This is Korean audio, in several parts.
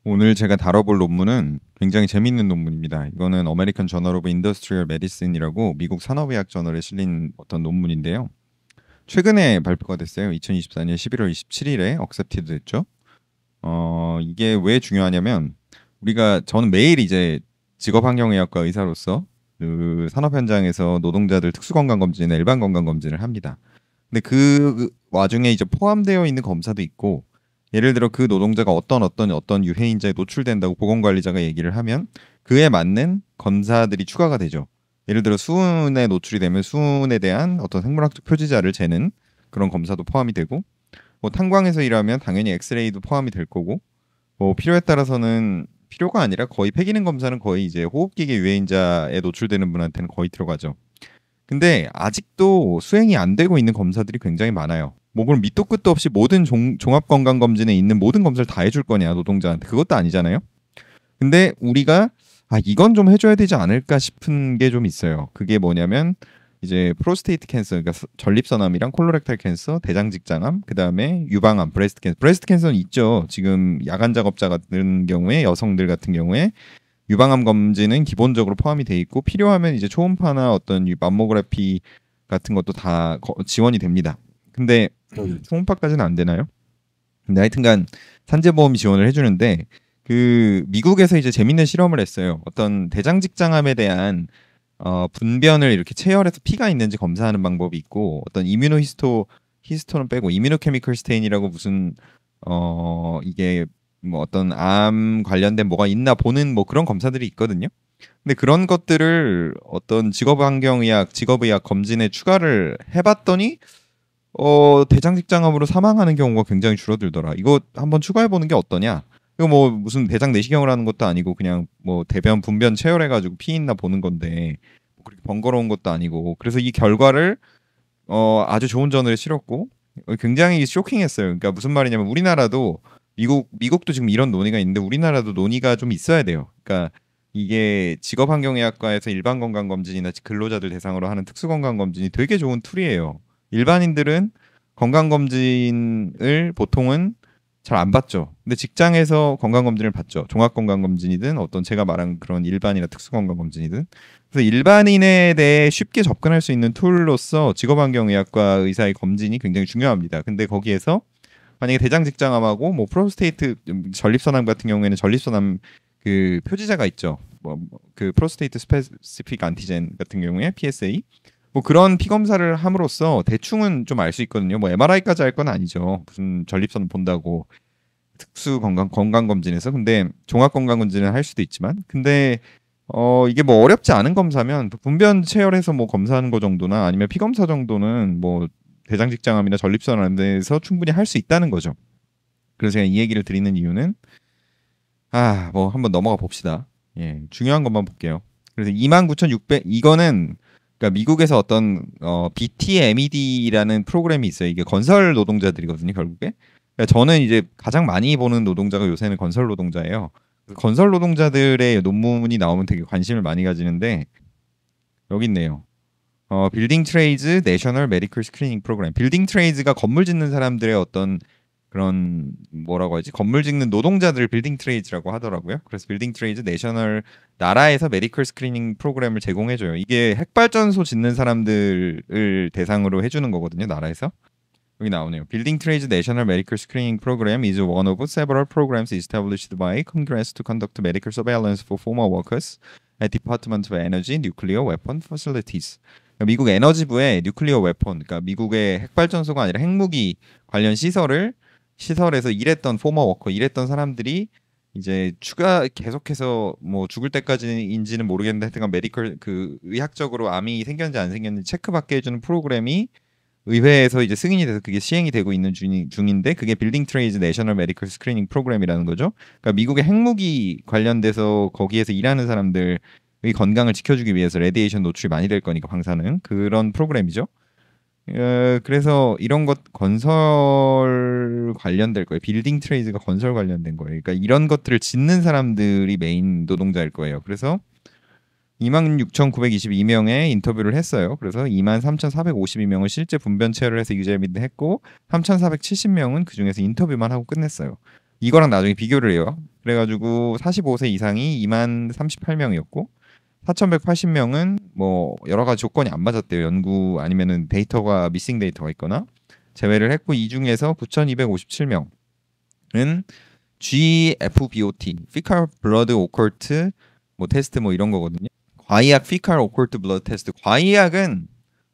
오늘 제가 다뤄볼 논문은 굉장히 재미있는 논문입니다. 이거는 어메리칸 저널 오브 인더스트리얼 메디슨이라고 미국 산업의학 저널에 실린 어떤 논문인데요. 최근에 발표가 됐어요. 2024년 11월 27일에 억셉티드 됐죠. 이게 왜 중요하냐면 저는 매일 이제 직업환경의학과 의사로서 그 산업 현장에서 노동자들 특수건강검진이나 일반 건강검진을 합니다. 근데 그 와중에 이제 포함되어 있는 검사도 있고, 예를 들어 그 노동자가 어떤 유해인자에 노출된다고 보건관리자가 얘기를 하면 그에 맞는 검사들이 추가가 되죠. 예를 들어 수은에 노출이 되면 수은에 대한 어떤 생물학적 표지자를 재는 그런 검사도 포함이 되고, 뭐 탄광에서 일하면 당연히 엑스레이도 포함이 될 거고, 뭐 필요에 따라서는 필요가 아니라 거의 폐기능 검사는 거의 이제 호흡기계 유해인자에 노출되는 분한테는 거의 들어가죠. 근데 아직도 수행이 안 되고 있는 검사들이 굉장히 많아요. 뭐 그럼 밑도 끝도 없이 모든 종합건강검진에 있는 모든 검사를 다 해줄 거냐 노동자한테, 그것도 아니잖아요. 근데 우리가 이건 좀 해줘야 되지 않을까 싶은 게 좀 있어요. 그게 뭐냐면 이제 프로스테이트 캔서, 그러니까 전립선암이랑 콜로렉탈 캔서, 대장직장암, 그 다음에 유방암, 브레스트 캔서는 있죠. 지금 야간 작업자 같은 경우에, 여성들 같은 경우에 유방암 검진은 기본적으로 포함이 돼 있고, 필요하면 이제 초음파나 어떤 맘모그래피 같은 것도 다 지원이 됩니다. 근데 초음파까지는 안 되나요? 근데 하여튼간 산재보험 지원을 해주는데, 그 미국에서 이제 재밌는 실험을 했어요. 어떤 대장직장암에 대한 분변을 이렇게 체열해서 피가 있는지 검사하는 방법이 있고, 어떤 히스토는 빼고 이뮤노케미컬 스테인이라고 무슨 이게 뭐 어떤 암 관련된 뭐가 있나 보는 뭐 그런 검사들이 있거든요. 근데 그런 것들을 어떤 직업의학 검진에 추가를 해봤더니 대장직장암으로 사망하는 경우가 굉장히 줄어들더라. 이거 한번 추가해보는 게 어떠냐? 이거 뭐 무슨 대장 내시경을 하는 것도 아니고 그냥 뭐 대변 분변 체열해가지고 피 있나 보는 건데 뭐 그렇게 번거로운 것도 아니고, 그래서 이 결과를 아주 좋은 전을 실었고 굉장히 쇼킹했어요. 그러니까 무슨 말이냐면 우리나라도 미국도 지금 이런 논의가 있는데 우리나라도 논의가 좀 있어야 돼요. 그러니까 이게 직업환경의학과에서 일반 건강검진이나 근로자들 대상으로 하는 특수건강검진이 되게 좋은 툴이에요. 일반인들은 건강검진을 보통은 잘 안 받죠. 근데 직장에서 건강검진을 받죠. 종합건강검진이든 어떤 제가 말한 그런 일반이나 특수건강검진이든. 그래서 일반인에 대해 쉽게 접근할 수 있는 툴로서 직업환경의학과 의사의 검진이 굉장히 중요합니다. 근데 거기에서 만약에 대장직장암하고 뭐 프로스테이트 전립선암 같은 경우에는 전립선암 그 표지자가 있죠. 그 프로스테이트 스페시픽 안티젠 같은 경우에 PSA, 뭐 그런 피 검사를 함으로써 대충은 좀 알 수 있거든요. 뭐 MRI까지 할 건 아니죠. 무슨 전립선 본다고 특수 건강 검진에서. 근데 종합 건강 검진을 할 수도 있지만, 근데 이게 뭐 어렵지 않은 검사면 분변 체열해서 뭐 검사하는 거 정도나 아니면 피 검사 정도는 뭐 대장직장암이나 전립선암에서 충분히 할 수 있다는 거죠. 그래서 제가 이 얘기를 드리는 이유는 뭐 한번 넘어가 봅시다. 예, 중요한 것만 볼게요. 그래서 29,600, 이거는 그러니까 미국에서 어떤 BTMED라는 프로그램이 있어요. 이게 건설 노동자들이거든요, 결국에. 그러니까 저는 이제 가장 많이 보는 노동자가 요새는 건설 노동자예요. 건설 노동자들의 논문이 나오면 되게 관심을 많이 가지는데, 여기 있네요. 빌딩 트레이즈 내셔널 메디컬 스크리닝 프로그램. 빌딩 트레이즈가 건물 짓는 사람들의 어떤 그런 뭐라고 하지? 건물 짓는 노동자들을 빌딩 트레이즈라고 하더라고요. 그래서 빌딩 트레이즈 내셔널, 나라에서 메디컬 스크리닝 프로그램을 제공해줘요. 이게 핵발전소 짓는 사람들을 대상으로 해주는 거거든요, 나라에서. 여기 나오네요. Building Trades National Medical Screening Program is one of several programs established by Congress to conduct medical surveillance for former workers at Department of Energy Nuclear Weapon Facilities. 그러니까 미국 에너지부의 뉴클리어 웨폰, 그러니까 미국의 핵발전소가 아니라 핵무기 관련 시설에서 일했던 포머 워커, 일했던 사람들이 이제 계속해서 뭐 죽을 때까지인지는 모르겠는데 하여튼 메디컬 그 의학적으로 암이 생겼는지 안 생겼는지 체크받게 해주는 프로그램이 의회에서 이제 승인이 돼서 그게 시행이 되고 있는 중인데, 그게 빌딩 트레이즈 내셔널 메디컬 스크리닝 프로그램이라는 거죠. 그러니까 미국의 핵무기 관련돼서 거기에서 일하는 사람들의 건강을 지켜주기 위해서 레디에이션 노출이 많이 될 거니까 방사능, 그런 프로그램이죠. 그래서 이런 것 건설 관련될 거예요. 빌딩 트레이드가 건설 관련된 거예요. 그러니까 이런 것들을 짓는 사람들이 메인 노동자일 거예요. 그래서 26,922명의 인터뷰를 했어요. 그래서 23,452명을 실제 분변 체열을 해서 유죄 믿했고 3,470명은 그중에서 인터뷰만 하고 끝냈어요. 이거랑 나중에 비교를 해요. 그래가지고 45세 이상이 2만 38명이었고 4,180명은 뭐 여러 가지 조건이 안 맞았대요. 연구 아니면은 데이터가 미싱 데이터가 있거나 제외를 했고 이 중에서 9,257명은 GFBOT, Fecal Blood Occult 뭐 테스트 뭐 이런 거거든요. 과이약 Fecal Occult Blood 테스트. 과이약은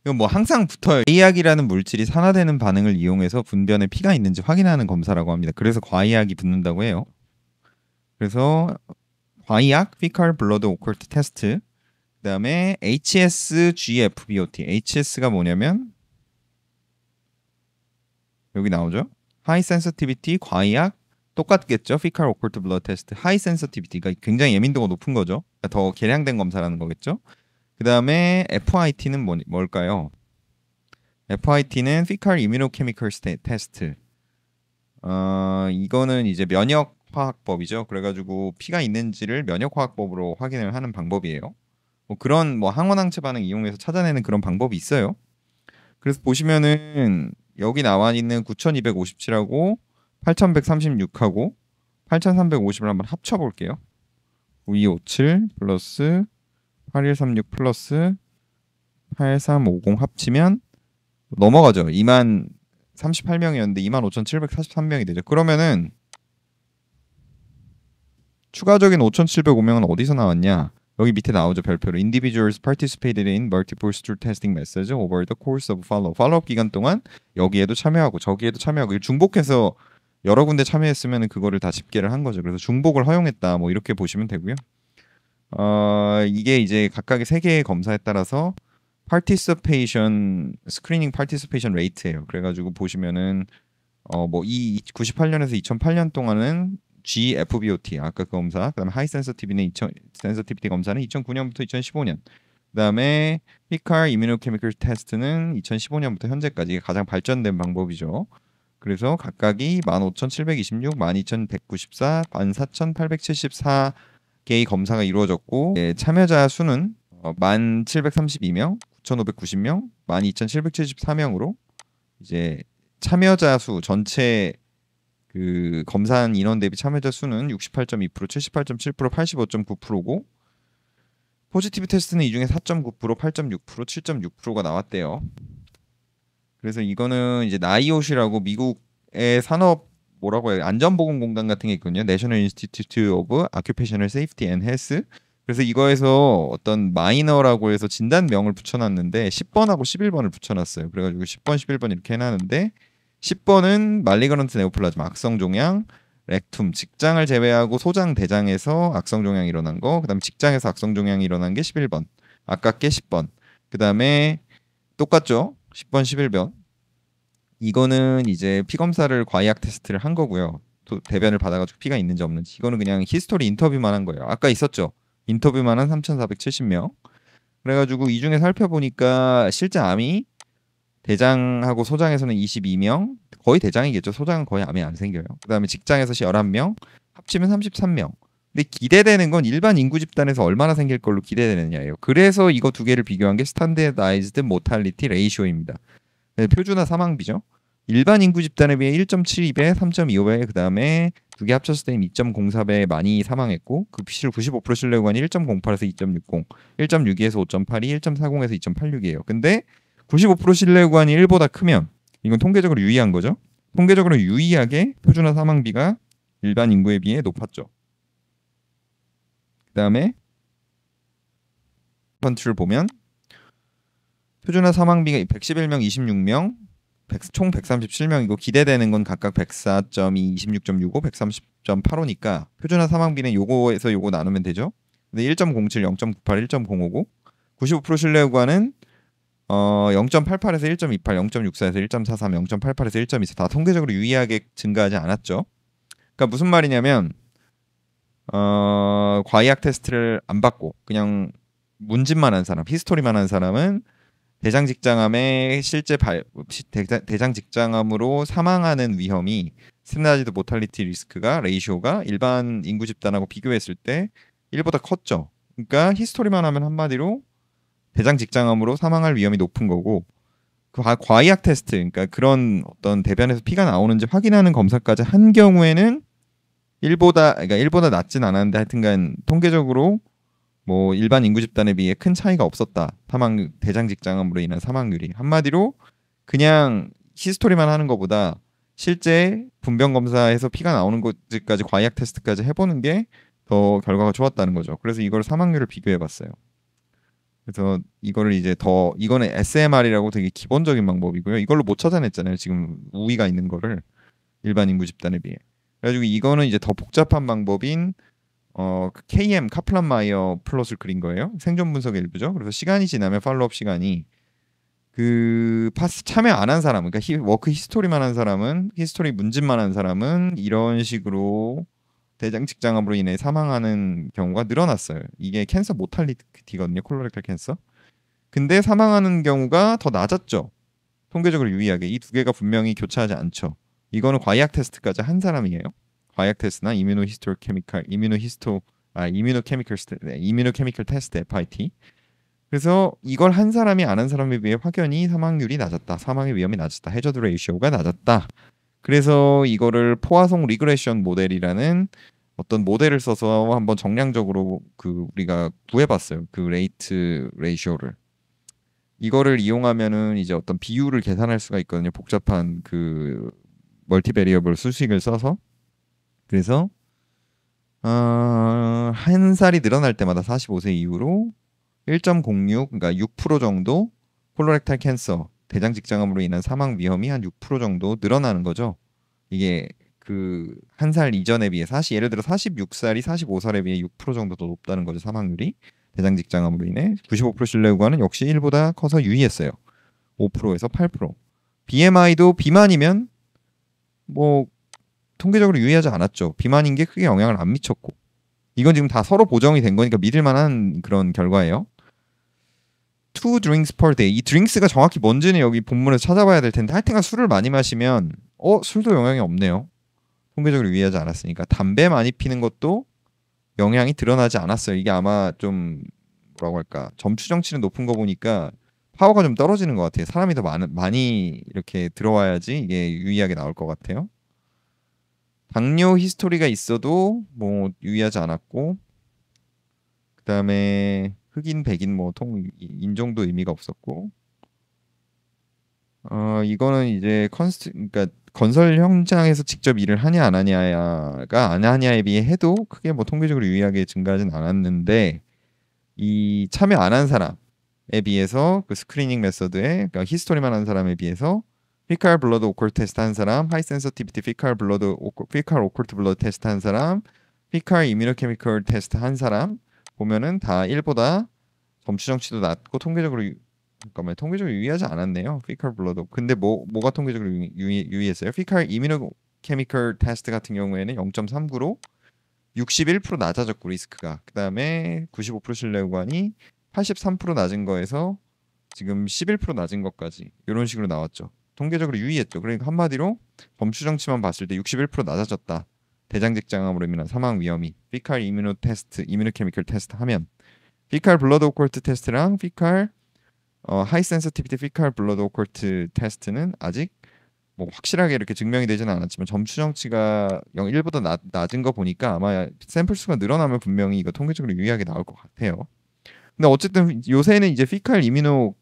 이건 뭐 항상 붙어요. 과이약이라는 물질이 산화되는 반응을 이용해서 분변에 피가 있는지 확인하는 검사라고 합니다. 그래서 과이약이 붙는다고 해요. 그래서 과이약 Fecal Blood Occult 테스트. 그다음에 HSGFBOT. HS가 뭐냐면 여기 나오죠. High Sensitivity 과이약 똑같겠죠. Fecal Occult Blood Test. High Sensitivity가 굉장히 예민도가 높은 거죠. 그러니까 더 개량된 검사라는 거겠죠. 그 다음에 FIT는 뭘까요? FIT는 Fecal Immunochemical Test. 이거는 이제 면역화학법이죠. 그래가지고 피가 있는지를 면역화학법으로 확인을 하는 방법이에요. 뭐 그런 뭐 항원항체 반응 이용해서 찾아내는 그런 방법이 있어요. 그래서 보시면은 여기 나와 있는 9,257하고 8,136하고 8,350을 한번 합쳐 볼게요. 9257 플러스 8136 플러스 8350 합치면 넘어가죠. 2만 38명이었는데 25,743명이 되죠. 그러면은 추가적인 5,705명은 어디서 나왔냐? 여기 밑에 나오죠. 별표로. Individuals participated in multiple stool testing methods over the course of follow. 팔로업 기간 동안 여기에도 참여하고 저기에도 참여하고 중복해서 여러 군데 참여했으면 그거를 다 집계를 한 거죠. 그래서 중복을 허용했다. 뭐 이렇게 보시면 되고요. 이게 이제 각각의 세 개의 검사에 따라서 participation 스크리닝 participation rate예요. 그래가지고 보시면은 뭐 이 98년에서 2008년 동안은 GFBOT 아까 그 검사, 그다음에 하이 센서티비티 검사는 2009년부터 2015년, 그다음에 Fecal Immunochemical Test는 2015년부터 현재까지 가장 발전된 방법이죠. 그래서 각각이 15,726, 12,194, 14,874개의 검사가 이루어졌고 참여자 수는 1,732명, 9,590명, 12,774명으로 이제 참여자 수 전체 그 검사한 인원 대비 참여자 수는 68.2%, 78.7%, 85.9%고 포지티브 테스트는 이 중에 4.9%, 8.6%, 7.6%가 나왔대요. 그래서 이거는 이제 나이오시라고 미국의 산업 뭐라고 해요? 안전보건공단 같은 게 있거든요. National Institute of Occupational Safety and Health. 그래서 이거에서 어떤 마이너라고 해서 진단명을 붙여놨는데 10번하고 11번을 붙여놨어요. 그래가지고 10번, 11번 이렇게 해놨는데 10번은 말리그런트 네오플라즈마 악성종양, 렉툼, 직장을 제외하고 소장, 대장에서 악성종양이 일어난 거, 그다음에 직장에서 악성종양이 일어난 게 11번, 아깝게 10번, 그다음에 똑같죠? 10번, 11번. 이거는 이제 피 검사를 과이약 테스트를 한 거고요. 또 대변을 받아가지고 피가 있는지 없는지. 이거는 그냥 히스토리 인터뷰만 한 거예요. 아까 있었죠? 인터뷰만 한 3,470명. 그래가지고 이 중에 살펴보니까 실제 암이 대장하고 소장에서는 22명, 거의 대장이겠죠. 소장은 거의 암이 안 생겨요. 그다음에 직장에서 11명, 합치면 33명. 근데 기대되는 건 일반 인구 집단에서 얼마나 생길 걸로 기대되느냐예요. 그래서 이거 두 개를 비교한 게 스탠다이즈드 모탈리티 레이쇼입니다. 표준화 사망비죠. 일반 인구 집단에 비해 1.72배, 3.25배, 그다음에 두 개 합쳤을 때는 2.04배 많이 사망했고 그 95% 신뢰구간이 1.08에서 2.60, 1.62에서 5.82, 1.40에서 2.86이에요. 근데 95% 신뢰 구간이 1보다 크면 이건 통계적으로 유의한 거죠. 통계적으로 유의하게 표준화 사망비가 일반 인구에 비해 높았죠. 그 다음에 펀트를 보면 표준화 사망비가 111명, 26명, 총 137명이고 기대되는 건 각각 104.2, 26.65, 130.85니까 표준화 사망비는 요거에서 요거 나누면 되죠. 근데 1.07, 0.98, 1.059, 95% 신뢰 구간은 0.88에서 1.28, 0.64에서 1.43, 0.88에서 1.24 다 통계적으로 유의하게 증가하지 않았죠. 그러니까 무슨 말이냐면 과이약 테스트를 안 받고 그냥 문진만 한 사람, 히스토리만 한 사람은 대장 직장암의 실제 대장 직장암으로 사망하는 위험이 스탠다이즈드 모탈리티 리스크가 레이쇼가 일반 인구 집단하고 비교했을 때 1보다 컸죠. 그러니까 히스토리만 하면 한마디로 대장 직장암으로 사망할 위험이 높은 거고 그 과이약 테스트, 그러니까 그런 어떤 대변에서 피가 나오는지 확인하는 검사까지 한 경우에는 그러니까 1보다 낮진 않았는데 하여튼간 통계적으로 뭐 일반 인구 집단에 비해 큰 차이가 없었다. 대장 직장암으로 인한 사망률이. 한마디로 그냥 히스토리만 하는 것보다 실제 분변 검사에서 피가 나오는 것까지 과약 테스트까지 해보는 게 더 결과가 좋았다는 거죠. 그래서 이걸 사망률을 비교해봤어요. 그래서 이거는 SMR이라고 되게 기본적인 방법이고요. 이걸로 못 찾아냈잖아요. 지금 우위가 있는 거를 일반 인구 집단에 비해. 그래가지고 이거는 이제 더 복잡한 방법인 KM 카플란 마이어 플롯을 그린 거예요. 생존 분석의 일부죠. 그래서 시간이 지나면 팔로우업 시간이 그 파스 참여 안 한 사람, 그러니까 워크 히스토리만 한 사람은, 히스토리 문진만 한 사람은 이런 식으로 대장 직장암으로 인해 사망하는 경우가 늘어났어요. 이게 캔서 모탈리티거든요. 콜로렉탈 캔서. 근데 사망하는 경우가 더 낮았죠. 통계적으로 유의하게 이 두 개가 분명히 교차하지 않죠. 이거는 과약 테스트까지 한 사람이에요. 과약 테스트나 이뮤노케미컬 테스트 FIT. 그래서 이걸 한 사람이 안 한 사람에 비해 확연히 사망률이 낮았다. 사망의 위험이 낮았다. 해저드 레이시오가 낮았다. 그래서 이거를 포화송 리그레션 모델이라는 어떤 모델을 써서 한번 정량적으로 우리가 구해봤어요. 그 레이트 레이시오를. 이거를 이용하면은 이제 어떤 비율을 계산할 수가 있거든요. 복잡한 그 멀티베리어블 수식을 써서. 그래서 한 살이 늘어날 때마다 45세 이후로 1.06, 그러니까 6% 정도 콜로렉탈 캔서, 대장 직장암으로 인한 사망 위험이 한 6% 정도 늘어나는 거죠. 이게 그 한 살 이전에 비해 예를 들어 46살이 45살에 비해 6% 정도 더 높다는 거죠. 사망률이. 대장 직장암으로 인해 95% 신뢰 구간은 역시 1보다 커서 유의했어요. 5%에서 8%. BMI도 비만이면 뭐 통계적으로 유의하지 않았죠. 비만인 게 크게 영향을 안 미쳤고. 이건 지금 다 서로 보정이 된 거니까 믿을 만한 그런 결과예요. 2 drinks per day. 이 drinks가 정확히 뭔지는 여기 본문에서 찾아봐야 될 텐데 하여튼간 술을 많이 마시면 술도 영향이 없네요. 통계적으로 유의하지 않았으니까. 담배 많이 피는 것도 영향이 드러나지 않았어요. 이게 아마 좀 뭐라고 할까, 점추 정치는 높은 거 보니까 파워가 좀 떨어지는 것 같아요. 사람이 더 많이 이렇게 들어와야지 이게 유의하게 나올 것 같아요. 당뇨 히스토리가 있어도 뭐 유의하지 않았고, 그 다음에 흑인, 백인 뭐 인종도 의미가 없었고, 이거는 이제 그러니까 건설 현장에서 직접 일을 하냐 안 하냐가 안 하냐에 비해 해도 크게 뭐 통계적으로 유의하게 증가하진 않았는데, 이 참여 안 한 사람에 비해서 그 스크리닝 메서드에, 그러니까 히스토리만 한 사람에 비해서 피칼 블러드 오컬트 테스트 한 사람, 하이 센서티비티 피칼 오컬트 블러드 테스트 한 사람, 피칼 이뮤노케미컬 테스트 한 사람 보면은 다 1보다 점추 정치도 낮고 통계적으로 유의하지 않았네요. 피칼 블러드. 근데 뭐가 통계적으로 유의했어요? 피칼 이뮤노케미컬 테스트 같은 경우에는 0.39로 61% 낮아졌고 리스크가. 그다음에 95% 신뢰 구간이 83% 낮은 거에서 지금 11% 낮은 것까지 이런 식으로 나왔죠. 통계적으로 유의했죠. 그러니까 한마디로 점추 정치만 봤을 때 61% 낮아졌다. 대장 직장암으로 인한 사망 위험이. 피칼 이뮤노케미컬 테스트 하면 피칼 블러드 오컬트 테스트랑 피칼 하이 센서티비티 피칼 블러드 오컬트 테스트는 아직 뭐 확실하게 이렇게 증명이 되지는 않았지만 점추 정치가 1보다 낮은 거 보니까 아마 샘플 수가 늘어나면 분명히 이거 통계적으로 유의하게 나올 것 같아요. 근데 어쨌든 요새는 이제 피칼 이뮤노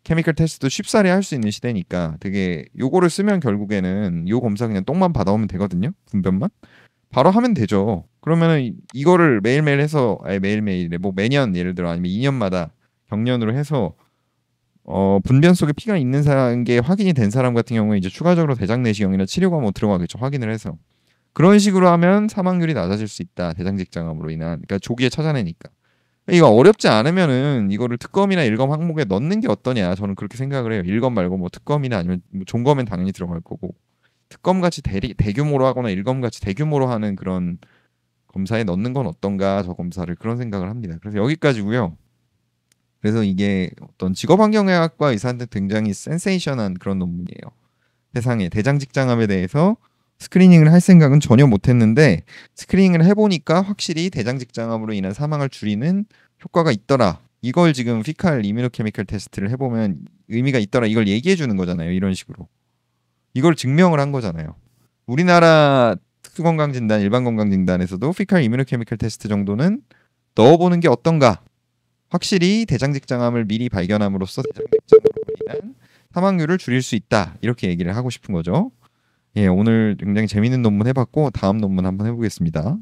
케미컬 테스트도 쉽사리 할 수 있는 시대니까 되게 요거를 쓰면 결국에는 요 검사 그냥 똥만 받아오면 되거든요. 분변만 바로 하면 되죠. 그러면은 이거를 매일매일 해서 매일매일에 뭐 매년 예를 들어 아니면 2년마다 경련으로 해서 분변 속에 피가 있는 사람 게 확인이 된 사람 같은 경우에 이제 추가적으로 대장 내시경이나 치료가 뭐 들어가겠죠. 확인을 해서 그런 식으로 하면 사망률이 낮아질 수 있다. 대장 직장암으로 인한. 그러니까 조기에 찾아내니까. 이거 어렵지 않으면은 이거를 특검이나 일검 항목에 넣는 게 어떠냐, 저는 그렇게 생각을 해요. 일검 말고 뭐 특검이나 아니면 뭐 종검엔 당연히 들어갈 거고, 특검 같이 대규모로 하거나 일검 같이 대규모로 하는 그런 검사에 넣는 건 어떤가, 저 검사를 그런 생각을 합니다. 그래서 여기까지고요. 그래서 이게 어떤 직업환경의학과 의사한테 굉장히 센세이션한 그런 논문이에요. 세상에 대장 직장암에 대해서 스크리닝을 할 생각은 전혀 못했는데 스크리닝을 해보니까 확실히 대장 직장암으로 인한 사망을 줄이는 효과가 있더라. 이걸 지금 피칼 이뮤노케미컬 테스트를 해보면 의미가 있더라. 이걸 얘기해 주는 거잖아요. 이런 식으로. 이걸 증명을 한 거잖아요. 우리나라 특수건강진단, 일반건강진단에서도 피칼 이뮤노케미컬 테스트 정도는 넣어보는 게 어떤가. 확실히 대장직장암을 미리 발견함으로써 대장직장으로 인한 사망률을 줄일 수 있다. 이렇게 얘기를 하고 싶은 거죠. 예, 오늘 굉장히 재밌는 논문 해봤고 다음 논문 한번 해보겠습니다.